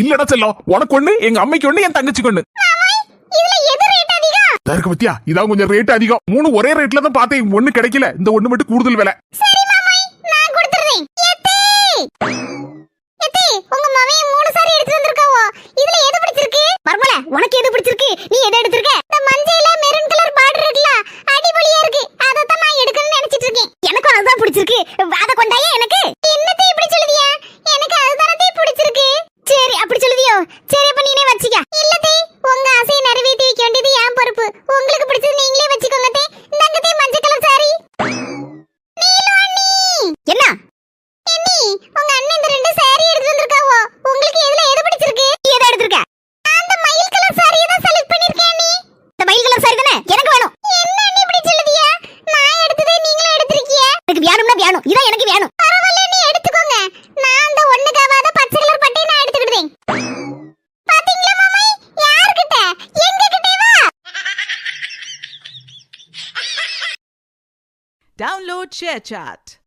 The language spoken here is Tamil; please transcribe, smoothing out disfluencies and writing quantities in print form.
இல்லடா செல்லம், உனக்கு ஒண்ணு, எங்க அம்மைக்கு ஒண்ணு, என் தங்கச்சிக்கு ஒண்ணு. இதுல எது ரேட் அதிகம்? தருக்கு பத்தியா, இதான் கொஞ்சம் ரேட் அதிகம். 3 ஒரே ரேட்ல தான் பார்த்தேன், ஒண்ணு கிடைக்கல. இந்த ஒண்ணு மட்டும் கூடுதல் விலை. சரி மாமாய், நான் கொடுத்துறேன். ஏத்தே ஏத்தே, உங்க மாமியை 3 சாரி எடுத்து வந்திருக்காவோ. இதுல எது பிடிச்சிருக்கு? பர்மல, உனக்கு எது பிடிச்சிருக்கு? நீ எதை எடுத்துருக்க? இந்த மஞ்சையில மெரூன் கலர் பார்டர் இருக்குல, அடிபொலியா இருக்கு. அத தான் நான் எடுக்கணும்னு நினைச்சிட்டு இருக்கேன். எனக்கு அதுதான் பிடிச்சிருக்கு. அத கொண்டாயே எனக்கு. என்னத்தே இப்படி சொல்லுதியா? எனக்கு அதுதானே பிடிச்சிருக்கு. சரி, அப்படி சொல்லுதியோ? சரி, அப்ப நீனே வச்சிக்க. இல்லத்தே, உங்க ஆசையை நிறைவேற்றி வைக்க வேண்டியது என் பொறுப்பு. உங்களுக்கு பிடிச்சது நீங்களே வச்சுக்கோங்க தே. இந்தாங்க தே, மஞ்சள் கலர் சாரி. நீலோனி, என்ன என்னி, உங்க அண்ணன் இந்த 2 சாரி எடுத்து வந்திருக்காவோ. உங்களுக்கு எது பிடிச்சிருக்கு? நீ எதை எடுத்துருக்க? அந்த மயில் கலர் சாரியை தான் செலக்ட் பண்ணிருக்கேன். நீ இந்த மயில் கலர் சாரி தானே எனக்கு வேணும். என்ன நீ இப்படி சொல்லுதியா? நான் எடுத்ததே நீங்களே எடுத்துருக்கிய. எனக்கு வேணும்னா வேணும், இதான் எனக்கு வேணும். பரவாயில்ல, நீ எடுத்துக்கோங்க. நான் அந்த ஒண்ணுக்காவாத பச்சை கலர் பட்டையை நான் எடுத்துக்கிட்டேன். பாத்தீங்களா மாமாய், யார்கிட்ட? எங்க கிட்டேவா? Download ShareChat.